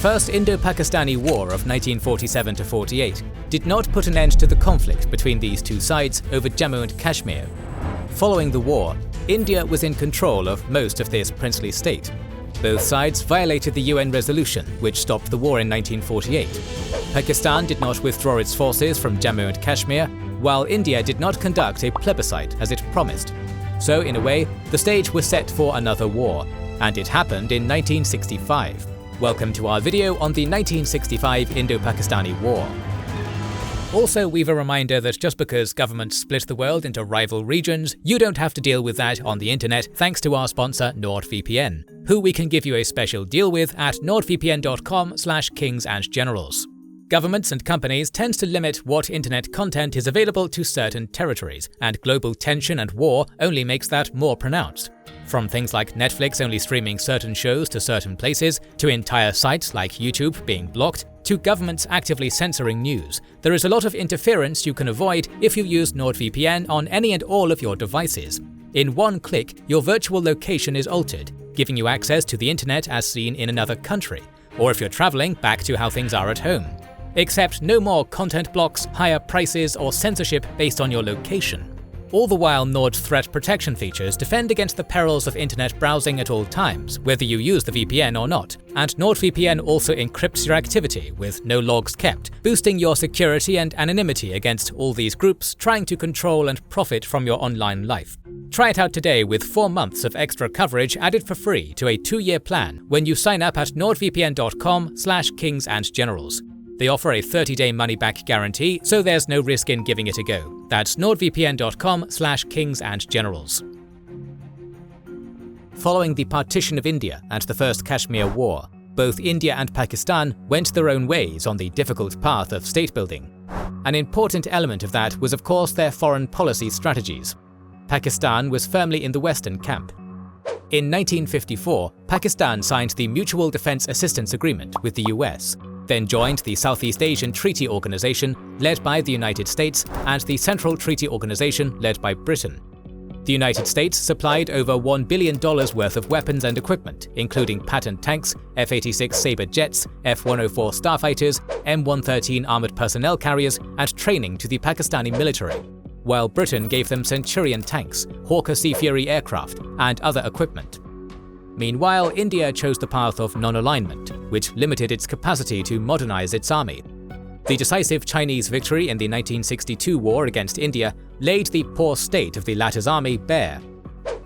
First Indo-Pakistani War of 1947–48 did not put an end to the conflict between these two sides over Jammu and Kashmir. Following the war, India was in control of most of this princely state. Both sides violated the UN resolution which stopped the war in 1948. Pakistan did not withdraw its forces from Jammu and Kashmir, while India did not conduct a plebiscite as it promised. So in a way, the stage was set for another war, and it happened in 1965. Welcome to our video on the 1965 Indo-Pakistani War. Also, we've a reminder that just because governments split the world into rival regions, you don't have to deal with that on the internet thanks to our sponsor NordVPN, who we can give you a special deal with at nordvpn.com/kingsandgenerals. Governments and companies tend to limit what internet content is available to certain territories, and global tension and war only makes that more pronounced. From things like Netflix only streaming certain shows to certain places, to entire sites like YouTube being blocked, to governments actively censoring news, there is a lot of interference you can avoid if you use NordVPN on any and all of your devices. In one click, your virtual location is altered, giving you access to the internet as seen in another country, or if you're traveling, back to how things are at home. Except no more content blocks, higher prices, or censorship based on your location. All the while, Nord's threat protection features defend against the perils of internet browsing at all times, whether you use the VPN or not, and NordVPN also encrypts your activity with no logs kept, boosting your security and anonymity against all these groups trying to control and profit from your online life. Try it out today with 4 months of extra coverage added for free to a 2-year plan when you sign up at nordvpn.com/kingsandgenerals. They offer a 30-day money-back guarantee, so there's no risk in giving it a go. That's nordvpn.com/kingsandgenerals. Following the partition of India and the First Kashmir War, both India and Pakistan went their own ways on the difficult path of state-building. An important element of that was of course their foreign policy strategies. Pakistan was firmly in the Western camp. In 1954, Pakistan signed the Mutual Defense Assistance Agreement with the US, then joined the Southeast Asian Treaty Organization led by the United States and the Central Treaty Organization led by Britain. The United States supplied over $1 billion worth of weapons and equipment, including Patton tanks, F-86 Sabre jets, F-104 starfighters, M113 armored personnel carriers, and training to the Pakistani military, while Britain gave them Centurion tanks, Hawker Sea Fury aircraft, and other equipment. Meanwhile, India chose the path of non-alignment, which limited its capacity to modernize its army. The decisive Chinese victory in the 1962 war against India laid the poor state of the latter's army bare.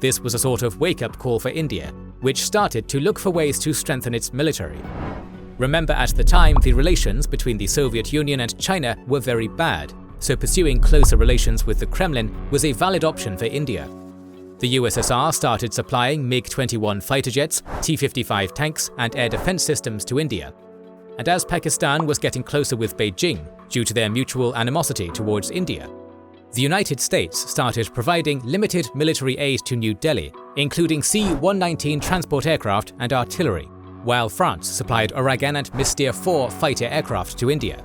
This was a sort of wake-up call for India, which started to look for ways to strengthen its military. Remember, at the time, the relations between the Soviet Union and China were very bad, so pursuing closer relations with the Kremlin was a valid option for India. The USSR started supplying MiG-21 fighter jets, T-55 tanks, and air defense systems to India. And as Pakistan was getting closer with Beijing due to their mutual animosity towards India, the United States started providing limited military aid to New Delhi, including C-119 transport aircraft and artillery, while France supplied Ouragan and Mystère 4 fighter aircraft to India.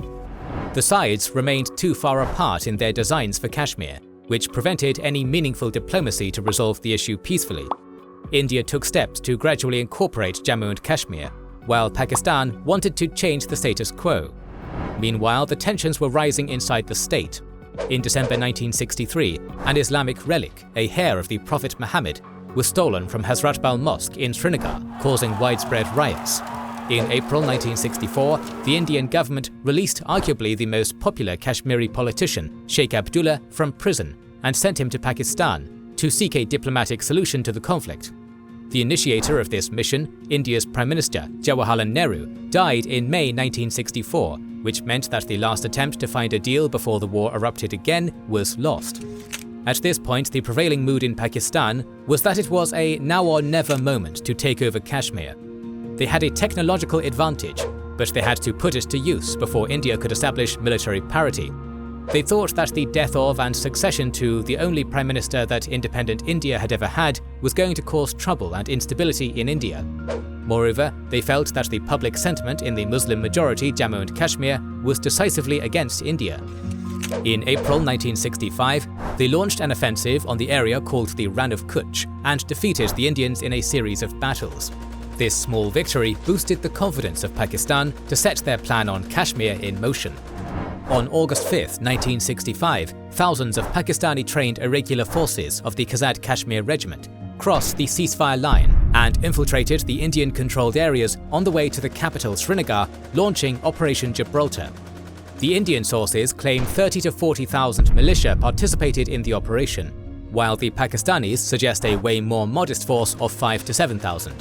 The sides remained too far apart in their designs for Kashmir, which prevented any meaningful diplomacy to resolve the issue peacefully. India took steps to gradually incorporate Jammu and Kashmir, while Pakistan wanted to change the status quo. Meanwhile, the tensions were rising inside the state. In December 1963, an Islamic relic, a hair of the Prophet Muhammad, was stolen from Hazratbal Mosque in Srinagar, causing widespread riots. In April 1964, the Indian government released arguably the most popular Kashmiri politician, Sheikh Abdullah, from prison and sent him to Pakistan to seek a diplomatic solution to the conflict. The initiator of this mission, India's Prime Minister Jawaharlal Nehru, died in May 1964, which meant that the last attempt to find a deal before the war erupted again was lost. At this point, the prevailing mood in Pakistan was that it was a now or never moment to take over Kashmir. They had a technological advantage, but they had to put it to use before India could establish military parity. They thought that the death of and succession to the only prime minister that independent India had ever had was going to cause trouble and instability in India. Moreover, they felt that the public sentiment in the Muslim-majority Jammu and Kashmir was decisively against India. In April 1965, they launched an offensive on the area called the Ran of Kutch and defeated the Indians in a series of battles. This small victory boosted the confidence of Pakistan to set their plan on Kashmir in motion. On August 5, 1965, thousands of Pakistani-trained irregular forces of the Kazad Kashmir Regiment crossed the ceasefire line and infiltrated the Indian-controlled areas on the way to the capital Srinagar, launching Operation Gibraltar. The Indian sources claim 30 to 40,000 militia participated in the operation, while the Pakistanis suggest a way more modest force of 5 to 7,000.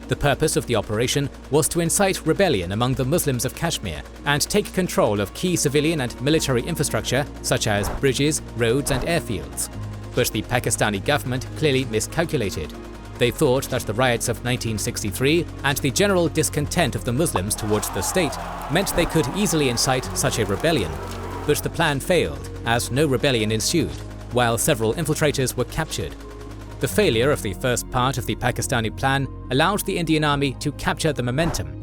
The purpose of the operation was to incite rebellion among the Muslims of Kashmir and take control of key civilian and military infrastructure such as bridges, roads and airfields. But the Pakistani government clearly miscalculated. They thought that the riots of 1963 and the general discontent of the Muslims towards the state meant they could easily incite such a rebellion. But the plan failed, as no rebellion ensued, while several infiltrators were captured. The failure of the first part of the Pakistani plan allowed the Indian army to capture the momentum.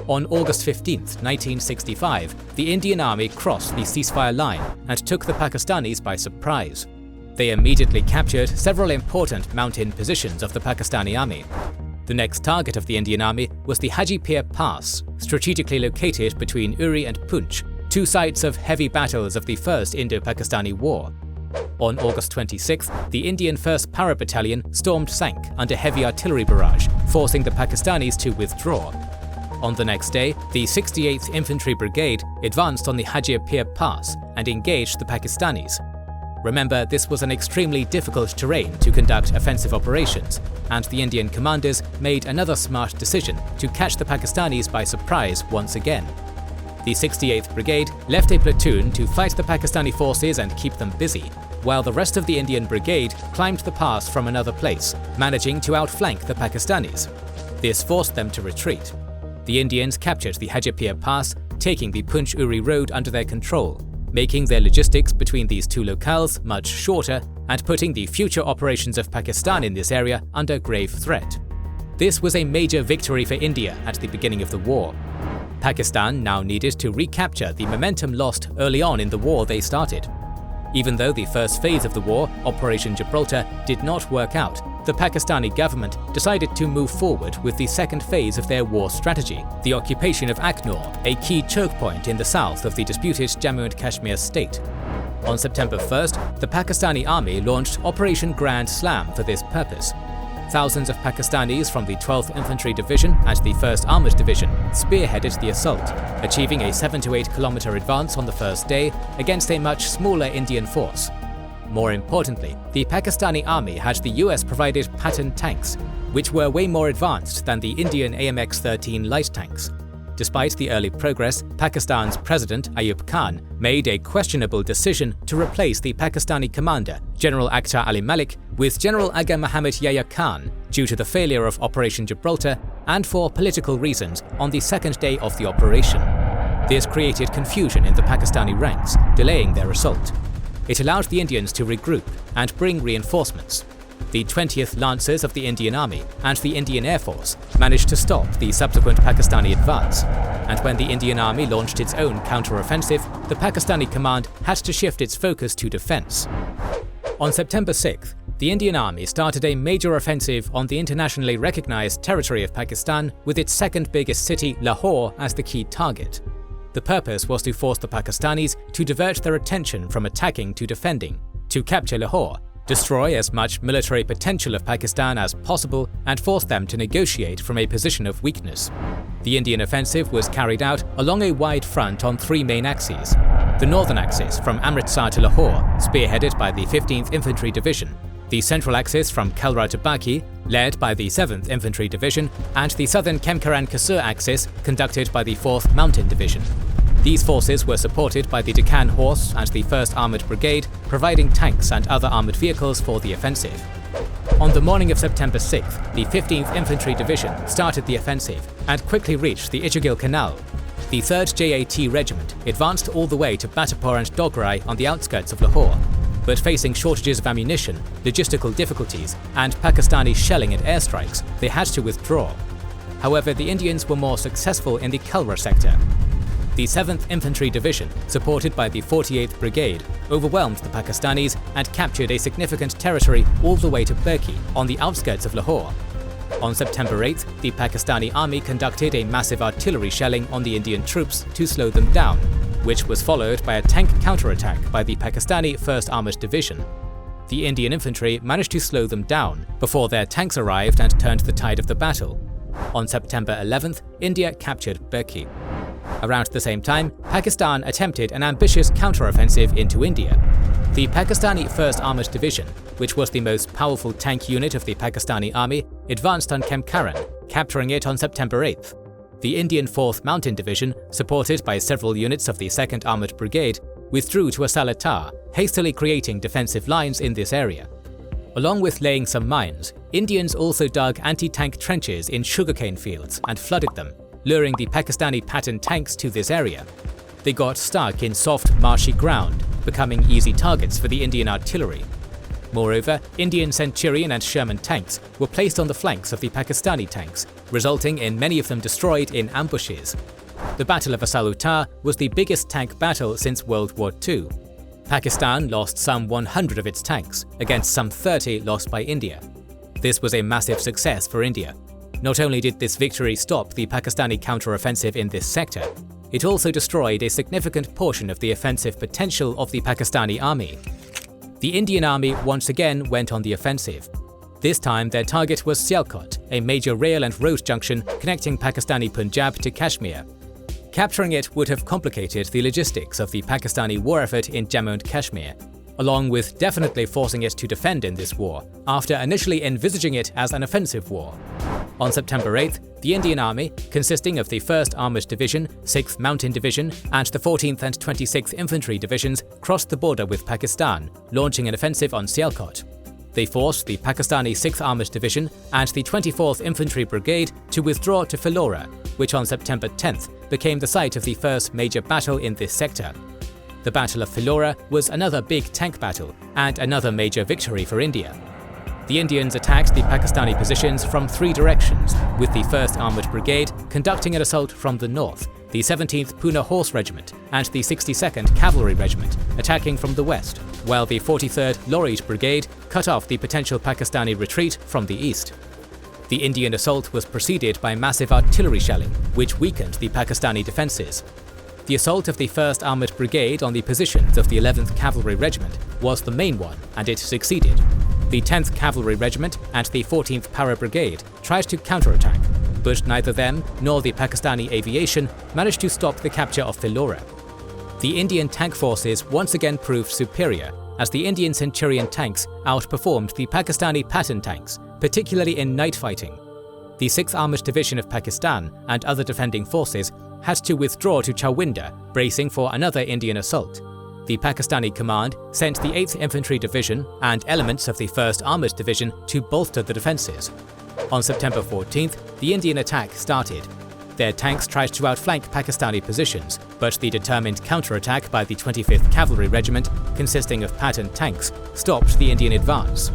On August 15, 1965, the Indian army crossed the ceasefire line and took the Pakistanis by surprise. They immediately captured several important mountain positions of the Pakistani army. The next target of the Indian army was the Haji Pass, strategically located between Uri and Poonch, two sites of heavy battles of the First Indo-Pakistani War. On August 26, the Indian 1st Para Battalion stormed Sank under heavy artillery barrage, forcing the Pakistanis to withdraw. On the next day, the 68th Infantry Brigade advanced on the Haji Pass and engaged the Pakistanis. Remember, this was an extremely difficult terrain to conduct offensive operations, and the Indian commanders made another smart decision to catch the Pakistanis by surprise once again. The 68th Brigade left a platoon to fight the Pakistani forces and keep them busy, while the rest of the Indian Brigade climbed the pass from another place, managing to outflank the Pakistanis. This forced them to retreat. The Indians captured the Haji Pass, taking the Poonch-Uri road under their control, making their logistics between these two locales much shorter and putting the future operations of Pakistan in this area under grave threat. This was a major victory for India at the beginning of the war. Pakistan now needed to recapture the momentum lost early on in the war they started. Even though the first phase of the war, Operation Gibraltar, did not work out, the Pakistani government decided to move forward with the second phase of their war strategy, the occupation of Aknor, a key choke point in the south of the disputed Jammu and Kashmir state. On September 1st, the Pakistani army launched Operation Grand Slam for this purpose. Thousands of Pakistanis from the 12th Infantry Division and the 1st Armoured Division spearheaded the assault, achieving a 7 to 8 kilometer advance on the first day against a much smaller Indian force. More importantly, the Pakistani army had the US-provided Patton tanks, which were way more advanced than the Indian AMX-13 light tanks. Despite the early progress, Pakistan's President Ayub Khan made a questionable decision to replace the Pakistani commander, General Akhtar Ali Malik, with General Aga Muhammad Yahya Khan due to the failure of Operation Gibraltar and for political reasons on the second day of the operation. This created confusion in the Pakistani ranks, delaying their assault. It allowed the Indians to regroup and bring reinforcements. The 20th Lancers of the Indian Army and the Indian Air Force managed to stop the subsequent Pakistani advance, and when the Indian Army launched its own counter-offensive, the Pakistani command had to shift its focus to defense. On September 6th, the Indian Army started a major offensive on the internationally recognized territory of Pakistan, with its second biggest city, Lahore, as the key target. The purpose was to force the Pakistanis to divert their attention from attacking to defending, to capture Lahore, destroy as much military potential of Pakistan as possible, and force them to negotiate from a position of weakness. The Indian offensive was carried out along a wide front on three main axes. The northern axis from Amritsar to Lahore, spearheaded by the 15th Infantry Division, the central axis from Kalra to Baki, led by the 7th Infantry Division, and the southern Kemkaran-Kasur axis, conducted by the 4th Mountain Division. These forces were supported by the Deccan Horse and the 1st Armoured Brigade, providing tanks and other armoured vehicles for the offensive. On the morning of September 6th, the 15th Infantry Division started the offensive and quickly reached the Ichagil Canal. The 3rd JAT Regiment advanced all the way to Batapur and Dograi on the outskirts of Lahore, but facing shortages of ammunition, logistical difficulties, and Pakistani shelling and airstrikes, they had to withdraw. However, the Indians were more successful in the Kalra sector. The 7th Infantry Division, supported by the 48th Brigade, overwhelmed the Pakistanis and captured a significant territory all the way to Berki, on the outskirts of Lahore. On September 8th, the Pakistani army conducted a massive artillery shelling on the Indian troops to slow them down, which was followed by a tank counterattack by the Pakistani 1st Armoured Division. The Indian infantry managed to slow them down before their tanks arrived and turned the tide of the battle. On September 11th, India captured Berki. Around the same time, Pakistan attempted an ambitious counteroffensive into India. The Pakistani 1st Armoured Division, which was the most powerful tank unit of the Pakistani army, advanced on Kemkaran, capturing it on September 8th. The Indian 4th Mountain Division, supported by several units of the 2nd Armoured Brigade, withdrew to Asal, hastily creating defensive lines in this area. Along with laying some mines, Indians also dug anti-tank trenches in sugarcane fields and flooded them, luring the Pakistani Patton tanks to this area. They got stuck in soft, marshy ground, becoming easy targets for the Indian artillery. Moreover, Indian Centurion and Sherman tanks were placed on the flanks of the Pakistani tanks, resulting in many of them destroyed in ambushes. The Battle of Asal was the biggest tank battle since World War II. Pakistan lost some 100 of its tanks, against some 30 lost by India. This was a massive success for India. Not only did this victory stop the Pakistani counteroffensive in this sector, it also destroyed a significant portion of the offensive potential of the Pakistani army. The Indian army once again went on the offensive. This time their target was Sialkot, a major rail and road junction connecting Pakistani Punjab to Kashmir. Capturing it would have complicated the logistics of the Pakistani war effort in Jammu and Kashmir, along with definitely forcing it to defend in this war, after initially envisaging it as an offensive war. On September 8th, the Indian Army, consisting of the 1st Armoured Division, 6th Mountain Division, and the 14th and 26th Infantry Divisions, crossed the border with Pakistan, launching an offensive on Sialkot. They forced the Pakistani 6th Armoured Division and the 24th Infantry Brigade to withdraw to Philora, which on September 10th became the site of the first major battle in this sector. The Battle of Philora was another big tank battle and another major victory for India. The Indians attacked the Pakistani positions from 3 directions, with the 1st Armoured Brigade conducting an assault from the north, the 17th Pune Horse Regiment and the 62nd Cavalry Regiment attacking from the west, while the 43rd Lorried Brigade cut off the potential Pakistani retreat from the east. The Indian assault was preceded by massive artillery shelling, which weakened the Pakistani defences. The assault of the 1st Armoured Brigade on the positions of the 11th Cavalry Regiment was the main one, and it succeeded. The 10th Cavalry Regiment and the 14th Para Brigade tried to counterattack, but neither them nor the Pakistani aviation managed to stop the capture of Philora. The Indian tank forces once again proved superior, as the Indian Centurion tanks outperformed the Pakistani Patton tanks, particularly in night fighting. The 6th Armoured Division of Pakistan and other defending forces had to withdraw to Chawinda, bracing for another Indian assault. The Pakistani command sent the 8th Infantry Division and elements of the 1st Armoured Division to bolster the defences. On September 14th, the Indian attack started. Their tanks tried to outflank Pakistani positions, but the determined counterattack by the 25th Cavalry Regiment, consisting of Patton tanks, stopped the Indian advance.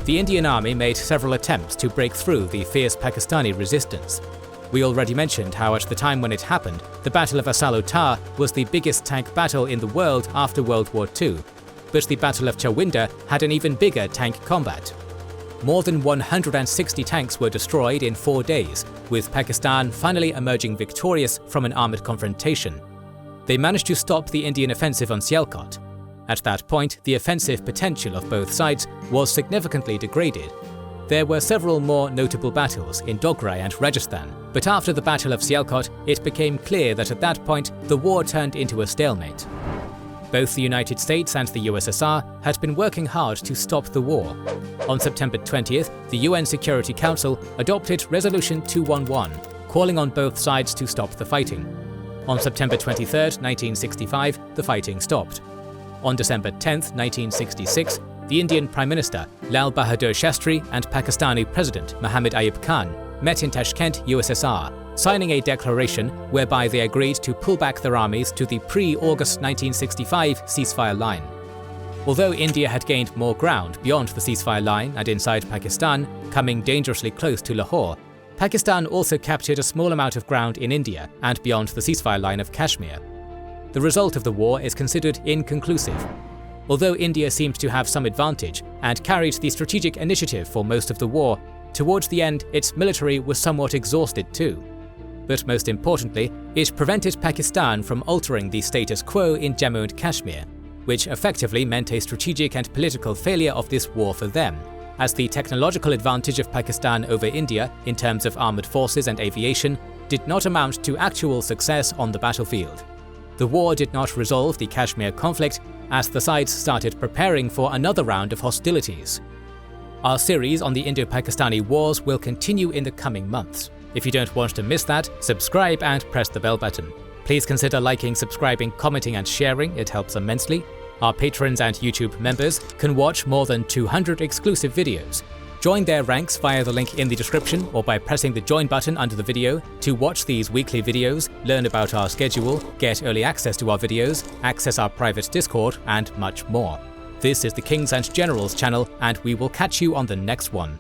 The Indian army made several attempts to break through the fierce Pakistani resistance. We already mentioned how at the time when it happened, the Battle of Asal was the biggest tank battle in the world after World War II, but the Battle of Chawinda had an even bigger tank combat. More than 160 tanks were destroyed in 4 days, with Pakistan finally emerging victorious from an armoured confrontation. They managed to stop the Indian offensive on Sialkot. At that point, the offensive potential of both sides was significantly degraded. There were several more notable battles in Dogra and Rajasthan, but after the Battle of Sialkot, it became clear that at that point the war turned into a stalemate. Both the United States and the USSR had been working hard to stop the war. On September 20th, the UN Security Council adopted Resolution 211, calling on both sides to stop the fighting. On September 23, 1965, the fighting stopped. On December 10, 1966, the Indian Prime Minister Lal Bahadur Shastri and Pakistani President Muhammad Ayub Khan met in Tashkent, USSR, signing a declaration whereby they agreed to pull back their armies to the pre-August 1965 ceasefire line. Although India had gained more ground beyond the ceasefire line and inside Pakistan, coming dangerously close to Lahore, Pakistan also captured a small amount of ground in India and beyond the ceasefire line of Kashmir. The result of the war is considered inconclusive. Although India seemed to have some advantage and carried the strategic initiative for most of the war, towards the end its military was somewhat exhausted too. But most importantly, it prevented Pakistan from altering the status quo in Jammu and Kashmir, which effectively meant a strategic and political failure of this war for them, as the technological advantage of Pakistan over India in terms of armoured forces and aviation did not amount to actual success on the battlefield. The war did not resolve the Kashmir conflict, as the sides started preparing for another round of hostilities. Our series on the Indo-Pakistani wars will continue in the coming months. If you don't want to miss that, subscribe and press the bell button. Please consider liking, subscribing, commenting and sharing, it helps immensely. Our patrons and YouTube members can watch more than 200 exclusive videos. Join their ranks via the link in the description or by pressing the join button under the video to watch these weekly videos, learn about our schedule, get early access to our videos, access our private Discord, and much more. This is the Kings and Generals channel, and we will catch you on the next one.